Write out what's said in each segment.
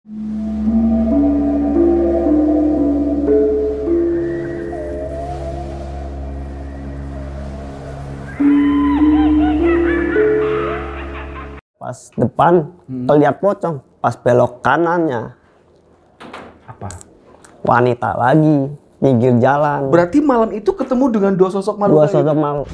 Pas depan terlihat pocong, pas belok kanannya Apa? wanita lagi pinggir jalan. Berarti malam itu ketemu dengan dua sosok makhluk. Dua sosok makhluk.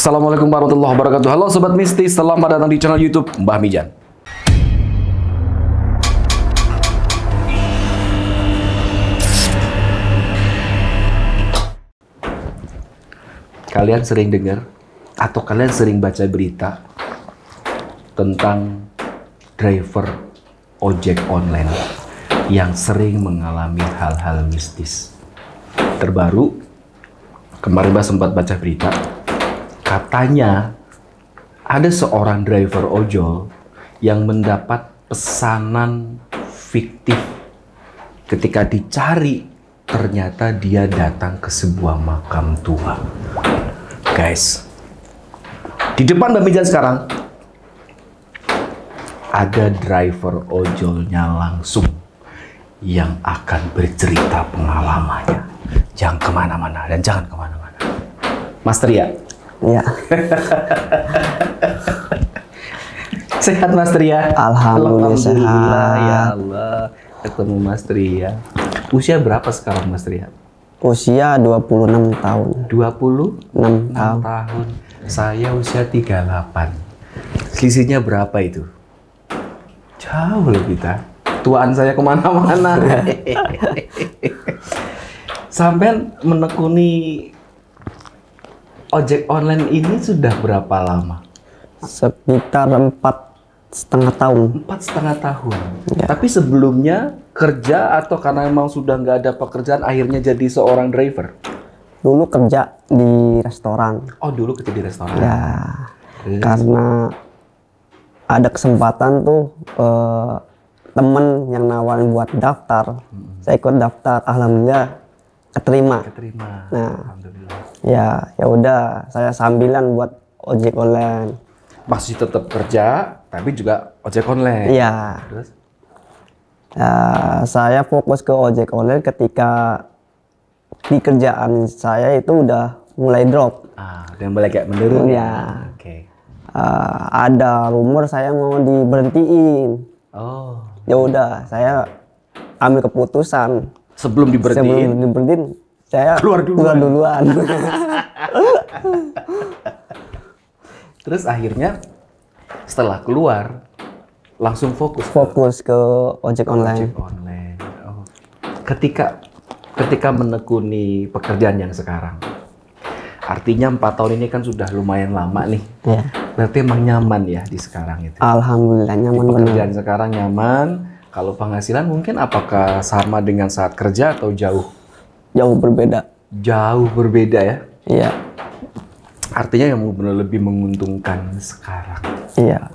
Assalamualaikum warahmatullahi wabarakatuh. Halo Sobat Mistis, selamat datang di channel YouTube Mbah Mijan. Kalian sering dengar atau kalian sering baca berita tentang driver ojek online yang sering mengalami hal-hal mistis. Terbaru, kemarin Mbah sempat baca berita, katanya ada seorang driver ojol yang mendapat pesanan fiktif. Ketika dicari, ternyata dia datang ke sebuah makam tua. Guys, di depan Mbah Mijan sekarang ada driver ojolnya langsung yang akan bercerita pengalamannya. Jangan kemana-mana dan jangan kemana-mana. Mas Tria. Iya. Sehat Mas Tria? Alhamdulillah sehat. Ya Allah, ketemu Mas Tria. Usia berapa sekarang Mas Tria? Usia 26 tahun. 26 tahun. tahun. Saya usia 38. Selisihnya berapa itu? Jauh loh kita. Tuaan saya kemana-mana. Sampai menekuni ojek online ini sudah berapa lama? Sekitar 4,5 tahun. 4,5 tahun. Ya. Tapi sebelumnya kerja atau karena memang sudah nggak ada pekerjaan akhirnya jadi seorang driver? Dulu kerja di restoran. Oh, dulu kerja di restoran. Ya, karena ada kesempatan tuh temen yang nawarin buat daftar. Saya ikut daftar, alhamdulillah keterima. Keterima. Nah, Alhamdulillah. ya udah saya sambilan buat ojek online. Masih tetap kerja, tapi juga ojek online. Iya. Terus? Ya, saya fokus ke ojek online ketika di kerjaan saya itu udah mulai drop. Udah mulai kayak menurun. Ya. Oke. Ada rumor saya mau diberhentiin. Oh. Ya udah, saya ambil keputusan. Sebelum diberhentiin. Sebelum diberhentiin, saya Keluar duluan. Terus akhirnya setelah keluar langsung fokus ke ojek online. ojek online. Oh. Ketika menekuni pekerjaan yang sekarang, artinya 4 tahun ini kan sudah lumayan lama nih. Ya. Berarti emang nyaman ya di sekarang itu. Alhamdulillah nyaman benar. Pekerjaan sekarang nyaman. Kalau penghasilan mungkin apakah sama dengan saat kerja atau jauh? Jauh berbeda. Jauh berbeda ya. Iya. Artinya yang benar lebih menguntungkan sekarang. Iya.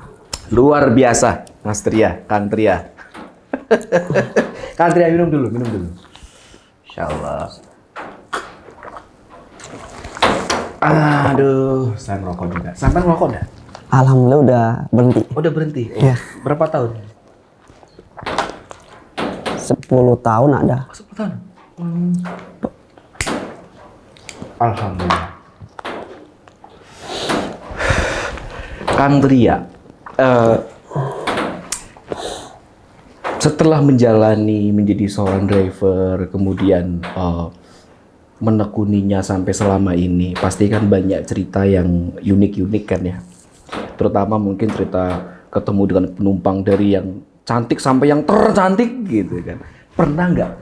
Luar biasa, Mas Tria, Kang Tria. Kang Tria minum dulu. Insya Allah. Aduh, saya ngerokok juga. Sampai ngerokok dah? Alhamdulillah udah berhenti. Udah berhenti? Iya. Berapa tahun? 10 tahun ada. 10 tahun? Alhamdulillah. Kang Tria, setelah menjadi seorang driver, kemudian menekuninya sampai selama ini, pasti kan banyak cerita yang unik-unik kan ya. Terutama mungkin cerita ketemu dengan penumpang dari yang cantik sampai yang tercantik gitu kan. Pernah nggak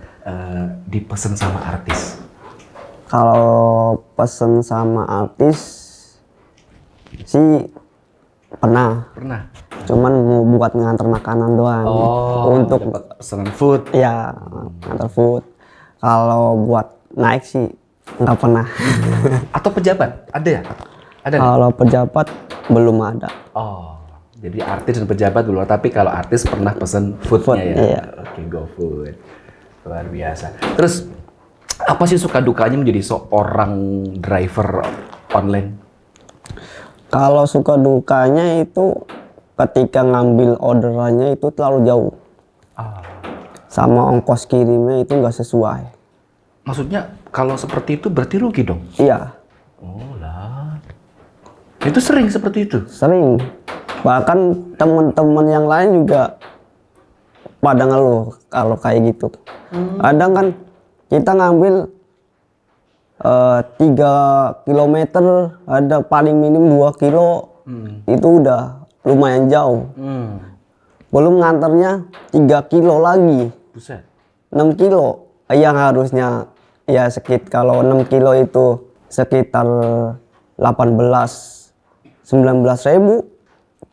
dipesen sama artis? Kalau pesen sama artis sih pernah. Cuman mau buat nganter makanan doang. Oh, untuk dapat pesanan food. Ya, nganter food. Kalau buat naik sih nggak pernah. Atau pejabat? Ada ya? Ada nggak? Kalau pejabat belum ada. Oh, jadi artis dan pejabat belum, tapi kalau artis pernah pesen foodnya ya? Iya. Oke, GoFood. Luar biasa. Terus, apa sih suka dukanya menjadi seorang driver online? Kalau suka dukanya itu ketika ngambil orderannya itu terlalu jauh. Ah. Sama ongkos kirimnya itu nggak sesuai. Maksudnya, kalau seperti itu berarti rugi dong? Iya, Oh lah. Itu sering seperti itu? sering. Bahkan teman-teman yang lain juga pada ngeluh kalau kayak gitu. Kadang kan kita ngambil 3 kilometer, ada paling minim 2 kilo, itu udah lumayan jauh. Belum nganternya 3 kilo lagi, Buset. 6 kilo. Yang harusnya ya kalau 6 kilo itu sekitar 18-19 ribu.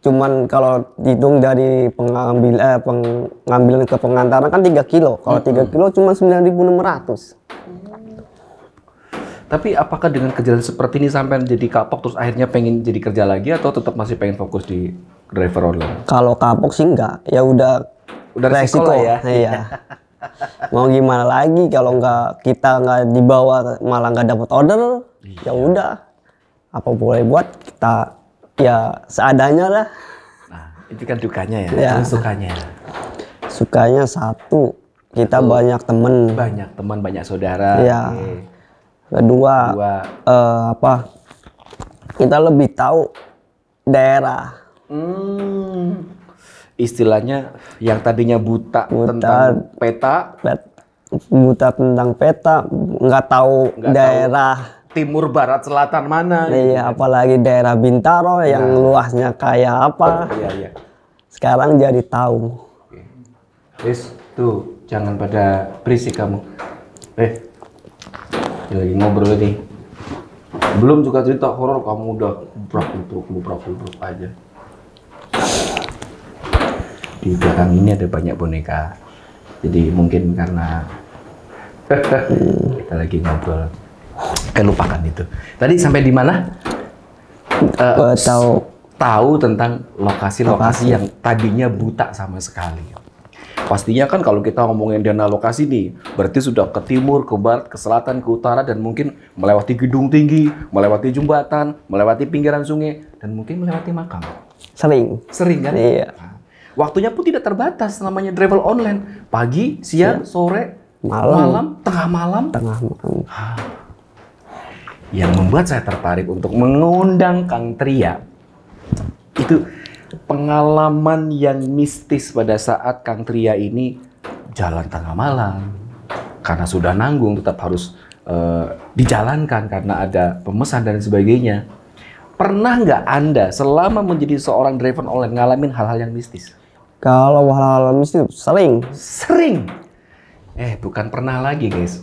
Cuman kalau dihitung dari pengambilan ke pengantaran kan 3 kilo. Kalau 3 kilo cuma 9.600. Tapi apakah dengan kejadian seperti ini sampai jadi kapok terus akhirnya pengen jadi kerja lagi atau tetap masih pengen fokus di driver online? Kalau kapok sih enggak, ya udah resiko lah ya. Iya. Mau gimana lagi kalau kita nggak dibawa malah nggak dapat order, ya udah. Apa boleh buat kita ya seadanya lah. Nah, itu kan dukanya ya. Ya. Terus sukanya. Sukanya satu, kita banyak temen. Banyak teman, banyak saudara. Iya. Oke. Kedua, Dua. kita lebih tahu daerah. Istilahnya yang tadinya buta tentang peta, Buta tentang peta, nggak tahu daerah. timur, barat, selatan mana. Iya, apalagi daerah Bintaro yang luasnya kayak apa. Iya, iya. Sekarang jadi tahu. Wis, tuh jangan pada berisik kamu. Ini lagi ngobrol nih. Belum juga cerita horor kamu udah brak aja. Di belakang ini ada banyak boneka. Jadi mungkin karena kita lagi ngobrol. Lupakan itu. Tadi sampai di mana? Tahu tentang lokasi-lokasi yang tadinya buta sama sekali. Pastinya kan kalau kita ngomongin dana lokasi nih, berarti sudah ke timur, ke barat, ke selatan, ke utara, dan mungkin melewati gedung tinggi, melewati jembatan, melewati pinggiran sungai, dan mungkin melewati makam. Sering kan? Iya. Waktunya pun tidak terbatas, namanya travel online. Pagi, siang, sore, malam, tengah malam. Yang membuat saya tertarik untuk mengundang Kang Tria, itu pengalaman yang mistis pada saat Kang Tria ini jalan tengah malam. Karena sudah nanggung tetap harus dijalankan karena ada pemesan dan sebagainya. Pernah nggak Anda selama menjadi seorang driver online ngalamin hal-hal yang mistis? Kalau hal-hal mistis sering. Bukan pernah lagi guys.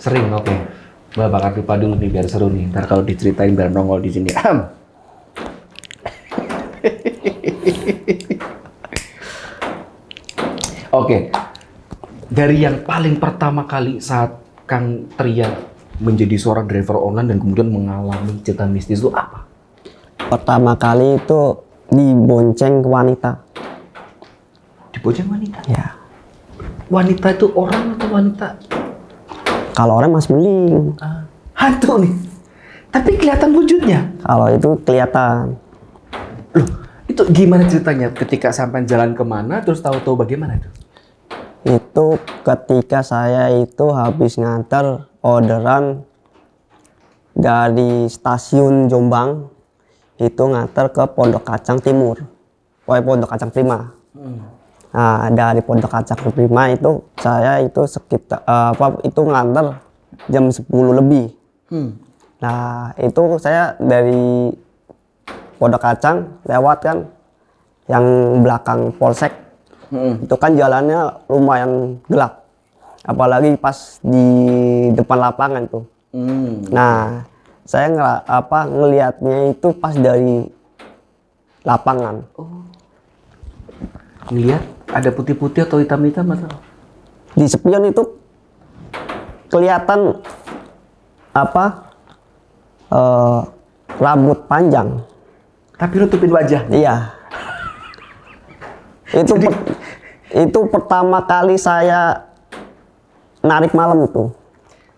Sering, oke. Mbak bakar pipa dulu nih biar seru nih. Ntar kalau diceritain biar nongol di sini. Oke, dari yang paling pertama kali saat Kang Tria menjadi seorang driver online dan kemudian mengalami cerita mistis itu apa? Pertama kali itu dibonceng wanita. Dibonceng wanita? Ya. Wanita itu orang atau wanita? Kalau orang masih mending. Hantu nih. Tapi kelihatan wujudnya. Kalau itu kelihatan. Loh, itu gimana ceritanya? Ketika sampai jalan kemana, terus tahu-tahu bagaimana itu? Itu ketika saya itu habis nganter orderan dari stasiun Jombang, itu nganter ke Pondok Kacang Timur, Pondok Kacang Prima. Nah, dari Pondok Kacang Prima itu saya itu sekitar itu nganter jam 10 lebih. Nah, itu saya dari Pondok Kacang lewat kan yang belakang Polsek. Itu kan jalannya lumayan gelap. Apalagi pas di depan lapangan tuh. Nah, saya ngelihatnya itu pas dari lapangan. Ngelihat ada putih-putih atau hitam-hitam atau? Di spion itu kelihatan rambut panjang. Tapi nutupin wajah. Iya. Itu pertama kali saya narik malam itu.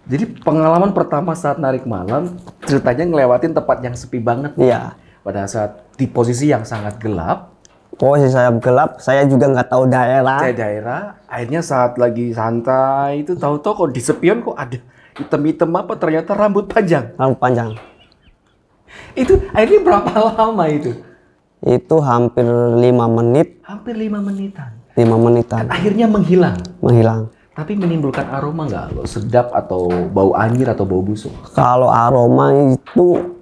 Jadi pengalaman pertama saat narik malam, ceritanya ngelewatin tempat yang sepi banget. Iya. Pada saat di posisi yang sangat gelap. Posisi saya gelap, saya juga nggak tahu daerah. Daerah, akhirnya saat lagi santai itu tahu-tahu kok di sepion kok ada hitam-hitam apa, ternyata rambut panjang. Rambut panjang. Itu akhirnya berapa lama itu? Itu hampir 5 menit. Hampir 5 menitan. 5 menitan. Akhirnya menghilang. Menghilang. Tapi menimbulkan aroma nggak lo? Sedap atau bau anyir atau bau busuk? Kalau aroma itu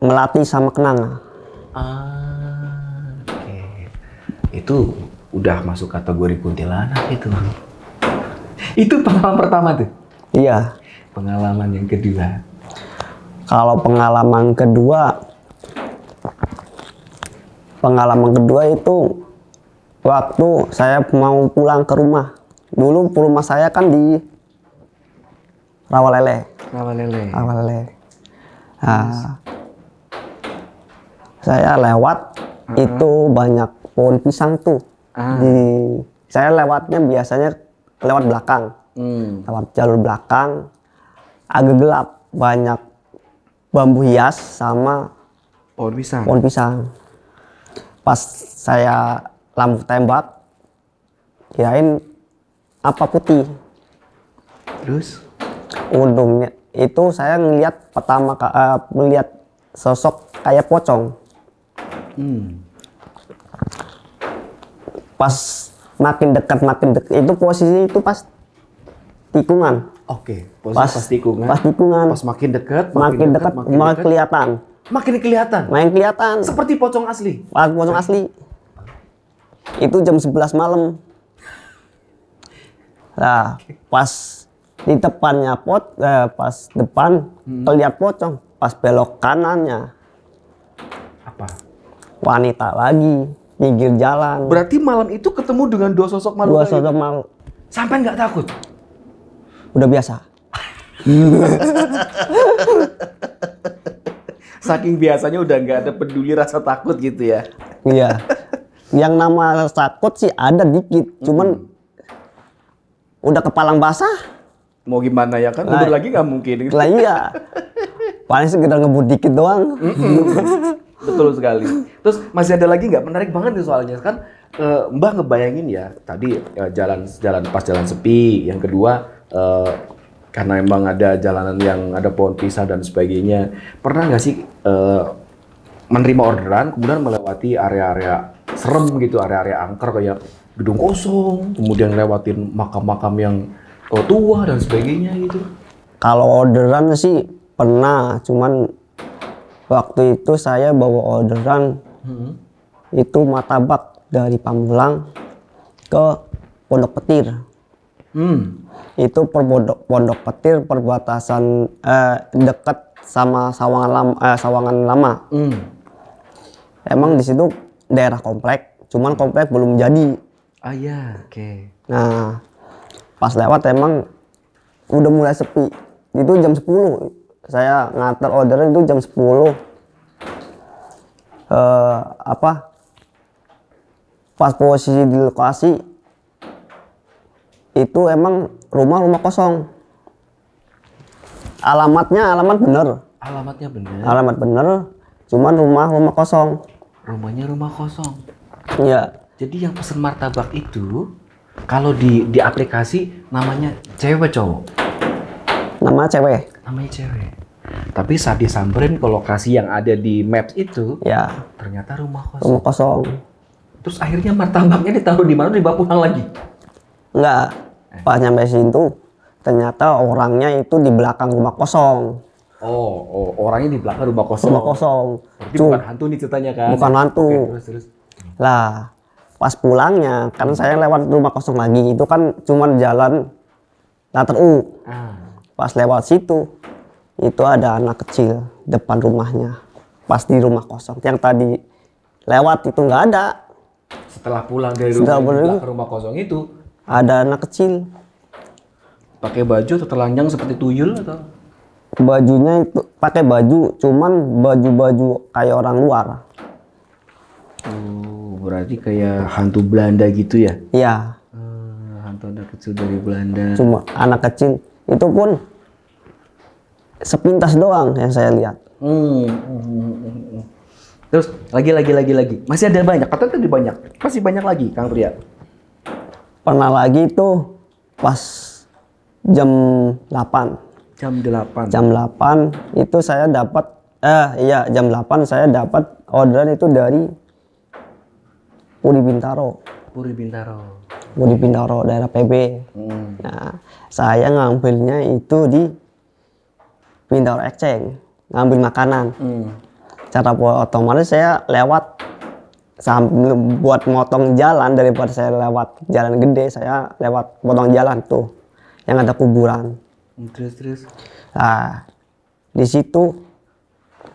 melati sama kenanga. Oke. Itu udah masuk kategori kuntilanak itu. Itu pengalaman pertama tuh? Iya. Pengalaman yang kedua? Kalau pengalaman kedua itu waktu saya mau pulang ke rumah. Dulu rumah saya kan di Rawalele. Rawalele. Nah, saya lewat itu banyak pohon pisang tuh. Saya lewatnya biasanya lewat belakang. Lewat jalur belakang. Agak gelap, banyak bambu hias sama pohon pisang. Pohon pisang. Pas saya lampu tembak, kirain apa putih. Terus? Untungnya itu saya ngelihat melihat sosok kayak pocong. Pas makin dekat itu posisi itu pas tikungan. Oke, posisi pas tikungan. Pas tikungan. Pas makin dekat, makin dekat kelihatan. Makin kelihatan. Makin kelihatan. Seperti pocong asli. Pocong asli. Itu jam 11 malam. Nah, pas di depannya pas depan kelihatan pocong. Pas belok kanannya apa? Wanita lagi pinggir jalan. Berarti malam itu ketemu dengan dua sosok makhluk. Dua sosok makhluk. Sampai nggak takut? Udah biasa. Saking biasanya udah nggak ada peduli rasa takut gitu ya? Iya. Yang nama takut sih ada dikit, cuman udah kepalang basah. Mau gimana ya kan? Ngebut lagi nggak mungkin. Lah iya. Paling sekedar ngebut dikit doang. Betul sekali. Terus masih ada lagi nggak? Menarik banget nih soalnya kan. Mbah ngebayangin ya tadi jalan jalan sepi. Yang kedua karena emang ada jalanan yang ada pohon pisang dan sebagainya. Pernah nggak sih menerima orderan kemudian melewati area-area serem gitu, area-area angker kayak gedung kosong, kemudian lewatin makam-makam yang tua dan sebagainya gitu? Kalau orderan sih pernah, cuman waktu itu saya bawa orderan itu martabak dari Pamulang ke Pondok Petir. Itu Pondok Petir perbatasan dekat sama Sawangan Lama. Emang di situ daerah komplek, cuman komplek belum jadi. Ah ya, oke. Nah, pas lewat emang udah mulai sepi. Itu jam 10. Saya nganter orderan itu jam 10. Pas posisi di lokasi itu emang rumah kosong. Alamatnya bener. Alamat bener, cuman rumah kosong. Rumahnya rumah kosong. Iya. Jadi yang pesen martabak itu kalau di aplikasi namanya cewek cowok? Namanya cewek. Namanya cewek. Tapi saat disamperin ke lokasi yang ada di maps itu, ya ternyata rumah kosong. Rumah kosong. Terus akhirnya martabaknya ditaruh di mana? Dibawa pulang lagi? Enggak. Pas nyampe situ, ternyata orangnya itu di belakang rumah kosong. Oh, orangnya di belakang rumah kosong. Rumah kosong. Berarti bukan hantu nih ceritanya kan? Bukan hantu. Oke, terus. Lah, pas pulangnya, kan saya lewat rumah kosong lagi. Itu kan cuma jalan Later U. Pas lewat situ, itu ada anak kecil depan rumahnya. Pas di rumah kosong. Yang tadi lewat itu nggak ada. Setelah pulang dari rumah kosong itu, ada anak kecil. Pakai baju atau telanjang seperti tuyul atau? Bajunya itu pakai baju, cuman baju-baju kayak orang luar. Oh, berarti kayak hantu Belanda gitu ya? Iya. Hantu anak kecil dari Belanda. Cuma anak kecil itu pun sepintas doang yang saya lihat. Terus lagi. Masih ada banyak. Katanya tadi banyak. Masih banyak lagi, Kang Tria. Pernah lagi itu pas jam 8. Jam 8. Jam 8 itu saya dapat jam 8 saya dapat orderan itu dari Puri Bintaro. Puri Bintaro. Puri Bintaro daerah PB. Nah, saya ngambilnya itu di Bintaro Exchange, ngambil makanan. Cara otomatis saya lewat sambil buat motong jalan, daripada saya lewat jalan gede, saya lewat potong jalan tuh yang ada kuburan. Terus. Nah, di situ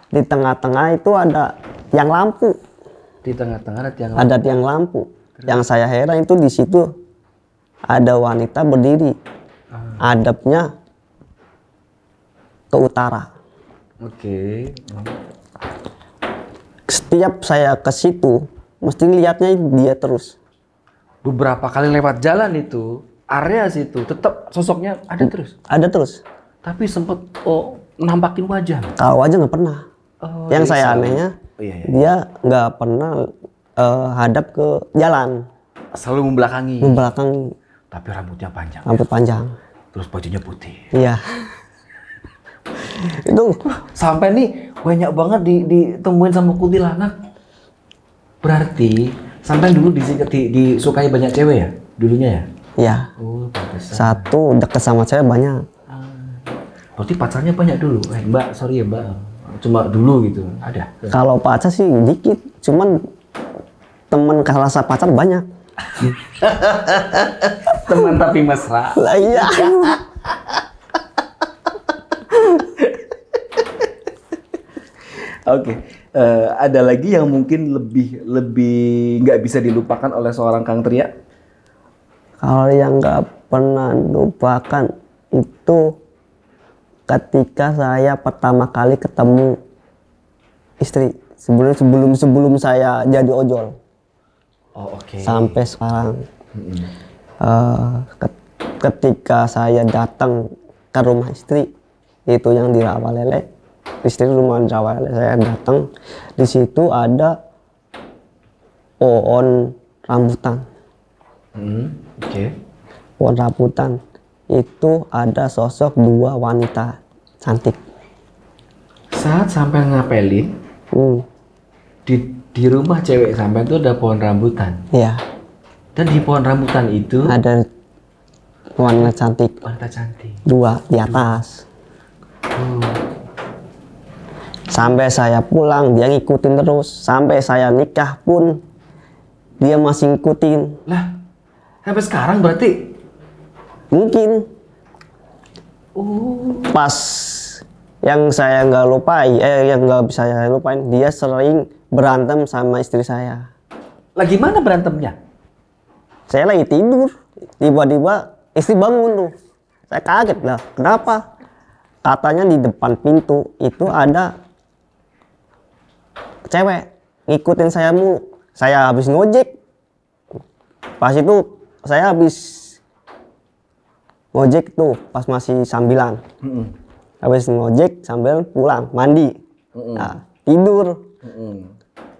di tengah-tengah itu ada tiang lampu. Di tengah-tengah ada tiang lampu. Ada tiang lampu. Terus? Yang saya heran itu di situ ada wanita berdiri. Hadapnya ke utara. Oke. Setiap saya ke situ, mesti lihatnya dia terus. Beberapa kali lewat jalan itu, area situ, tetap sosoknya ada terus. Ada terus. Tapi sempet nampakin wajah. Kalau aja nggak pernah. Yang saya anehnya, dia nggak pernah hadap ke jalan. Selalu membelakangi. Tapi rambutnya panjang. Rambut panjang. Terus bajunya putih. Iya. Itu sampai nih banyak banget ditemuin sama kuntilanak. Berarti sampai dulu disukai banyak cewek ya dulunya ya? Iya. Oh, pantesan. Satu deket sama cewek banyak. Berarti pacarnya banyak dulu. Mbak, sorry ya Mbak. Cuma dulu gitu. Ada. Kalau pacar sih dikit, cuman teman rasa pacar banyak. Teman tapi mesra. Lah iya. Oke, ada lagi yang mungkin lebih nggak bisa dilupakan oleh seorang Kang Tria? Kalau yang nggak pernah lupakan itu ketika saya pertama kali ketemu istri sebelum saya jadi ojol. Oh, oke. Sampai sekarang. Ketika saya datang ke rumah istri itu yang di Rawalele. Istri rumah Rawalele, saya datang, di situ ada pohon rambutan. Oke. Pohon rambutan itu ada sosok dua wanita cantik. Saat sampai ngapelin di rumah cewek sampai itu ada pohon rambutan. Iya. Dan di pohon rambutan itu ada wanita cantik. Wanita cantik. Dua di atas. Sampai saya pulang dia ngikutin terus, sampai saya nikah pun dia masih ngikutin. Lah, sampai sekarang berarti? Mungkin. Pas yang saya nggak lupain, yang nggak bisa saya lupain, dia sering berantem sama istri saya. Lagi mana berantemnya? Saya lagi tidur, tiba-tiba istri bangun tuh. Saya kaget lah, kenapa? Katanya di depan pintu itu ada cewek ngikutin saya mulu. Saya habis ngojek. Pas itu saya habis ngojek tuh pas masih sambilan. Habis ngojek sambil pulang mandi. Nah, tidur.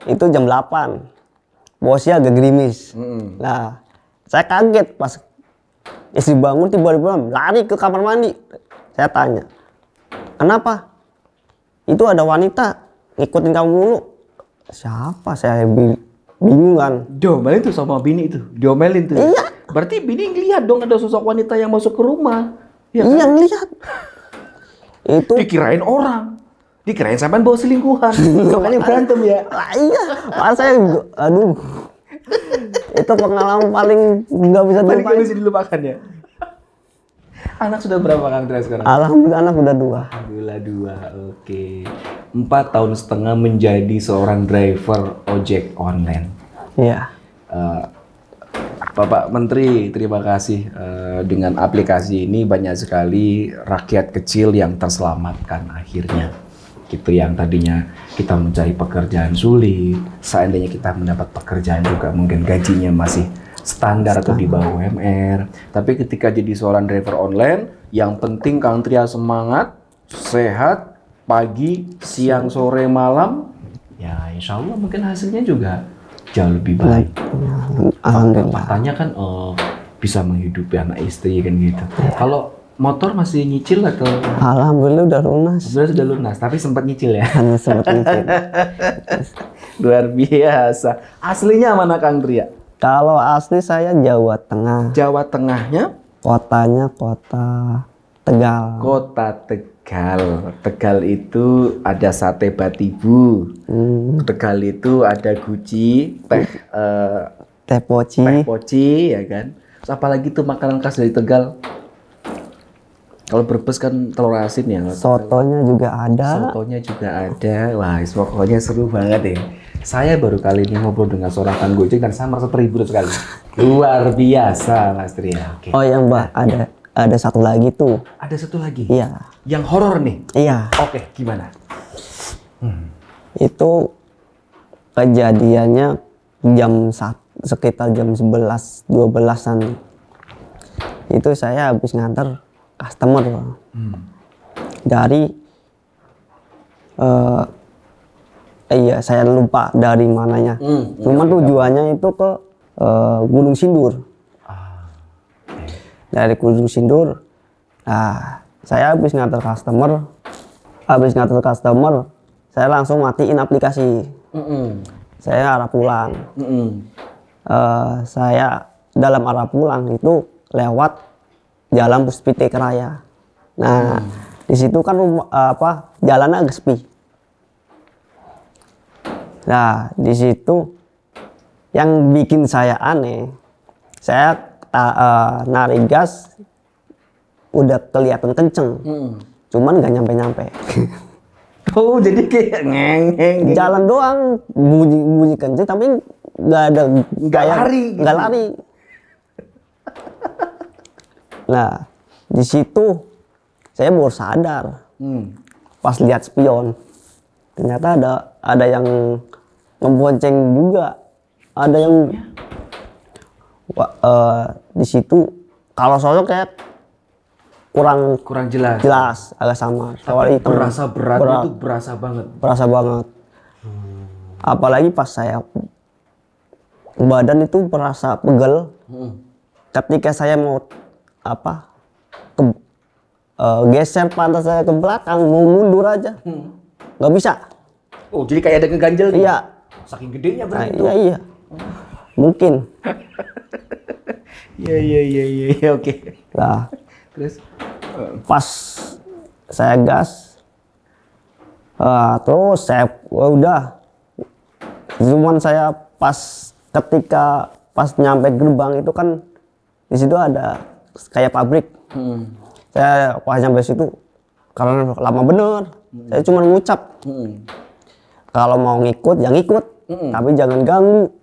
Itu jam 8. Bosnya agak gerimis. Nah, saya kaget pas istri bangun tiba-tiba lari ke kamar mandi. Saya tanya, kenapa? Itu ada wanita ngikutin kamu mulu. Siapa? Saya bingung kan. Diomelin tuh sama bini itu. Diomelin tuh. Iya. Berarti bini ngeliat dong ada sosok wanita yang masuk ke rumah. Ya, iya kan? ngeliat. Itu dikirain orang. Dikirain sampean bawa selingkuhan. Makanya berantem ya. Lah iya. Pas saya aduh. Itu pengalaman paling nggak bisa dilupain. Paling bisa dilupakan ya. Anak sudah berapa Kang Tria sekarang? Alhamdulillah anak udah 2. Alhamdulillah 2, oke. 4 tahun setengah menjadi seorang driver ojek online. Iya. Bapak Menteri, terima kasih. Dengan aplikasi ini banyak sekali rakyat kecil yang terselamatkan akhirnya. Gitu, yang tadinya kita mencari pekerjaan sulit, seandainya kita mendapat pekerjaan juga mungkin gajinya masih standar atau di bawah UMR. Tapi ketika jadi seorang driver online, yang penting Kang Tria semangat, sehat, pagi, siang, sore, malam, ya insya Allah mungkin hasilnya juga jauh lebih baik. Alhamdulillah. Faktanya kan bisa menghidupi anak istri kan gitu. Kalau motor masih nyicil atau? Alhamdulillah udah lunas. Sudah lunas, tapi sempat nyicil ya. Hanya sempat nyicil. Luar biasa. Aslinya mana Kang Tria? Kalau asli saya Jawa Tengah. Jawa Tengahnya? Kotanya kota Tegal. Kota Tegal. Tegal itu ada sate Batibu. Tegal itu ada guci, Teh poci. teh poci, ya kan. Terus apalagi tuh makanan khas dari Tegal? Kalau Brebes kan telur asin ya. Sotonya juga ada. Sotonya juga ada. Wah, pokoknya seru banget ya. Saya baru kali ini ngobrol dengan seorang Kang Gojek dan saya merasa terhibur sekali. Luar biasa, Mas Tria. Oke. Oh ya Mbak, ada satu lagi tuh. Ada satu lagi. Iya. Yang horor nih. Iya. Oke, gimana? Itu kejadiannya sekitar jam 11, 12-an. Itu saya habis nganter customer dari iya saya lupa dari mananya. Cuman tujuannya itu ke Gunung Sindur. Dari Gunung Sindur. Nah, saya habis nganter customer, saya langsung matiin aplikasi. Saya arah pulang. Saya dalam arah pulang itu lewat Jalan Puspitek Raya. Nah, di situ kan jalannya agak sepi. Nah, di situ yang bikin saya aneh, saya narik gas udah kelihatan kenceng, cuman nggak nyampe-nyampe. Oh, jadi kayak ngeng. Jalan doang bunyi kenceng, tapi nggak lari. Nggak lari. Nah, di situ saya baru sadar pas lihat spion, ternyata ada yang membonceng juga, ada yang di situ kalau sosok kayak kurang jelas, agak samar. Tapi berasa berat itu berasa banget. Apalagi pas saya badan itu berasa pegel. Ketika saya mau geser pantat saya ke belakang, mau mundur aja, nggak bisa. Oh, jadi kayak ada ngeganjel nih? Iya. Saking gedenya berarti. Iya. Mungkin. Iya, oke. Nah, Terus? pas saya gas, terus saya udah. Cuman saya ketika nyampe gerbang itu kan di situ ada kayak pabrik. Saya pas nyampe situ karena lama bener, saya cuma ngucap. Kalau mau ngikut ya ngikut, tapi jangan ganggu.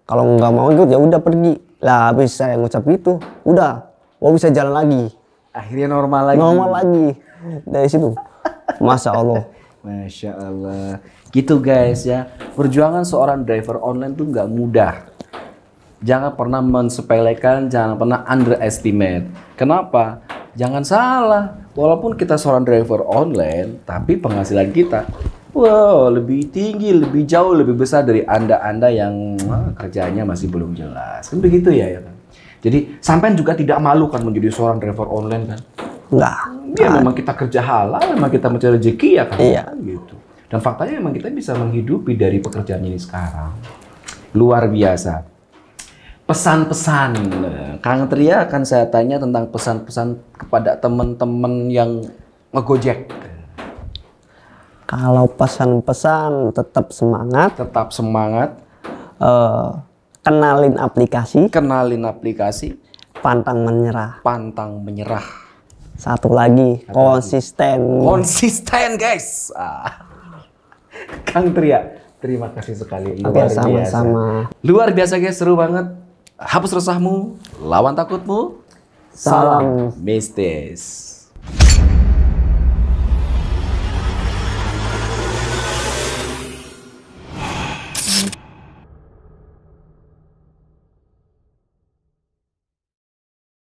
Kalau nggak mau ikut ya udah pergi. Lah habis saya ngucap itu, udah, bisa jalan lagi. Akhirnya normal lagi. Normal lagi dari situ. Masya Allah. Masya Allah. Gitu guys ya. Perjuangan seorang driver online tuh nggak mudah. Jangan pernah mensepelekan, jangan pernah underestimate. Kenapa? Jangan salah. Walaupun kita seorang driver online, tapi penghasilan kita lebih tinggi, lebih jauh, lebih besar dari Anda yang kerjanya masih belum jelas. Kan begitu ya kan? Jadi sampean juga tidak malu kan menjadi seorang driver online kan? Enggak. Ya memang kita kerja halal, memang kita mencari rezeki ya kan? Iya. Gitu. Dan faktanya memang kita bisa menghidupi dari pekerjaan ini sekarang. Luar biasa. Pesan-pesan, Kang Tria akan saya tanya tentang pesan-pesan kepada teman-teman yang ngegojek. Kalau pesan-pesan tetap semangat. Tetap semangat. Kenalin aplikasi. Pantang menyerah. Satu lagi, konsisten. Konsisten guys. Kang Tria, terima kasih sekali. Oke, sama-sama. Luar biasa guys, seru banget. hapus resahmu, lawan takutmu. Salam Mistis.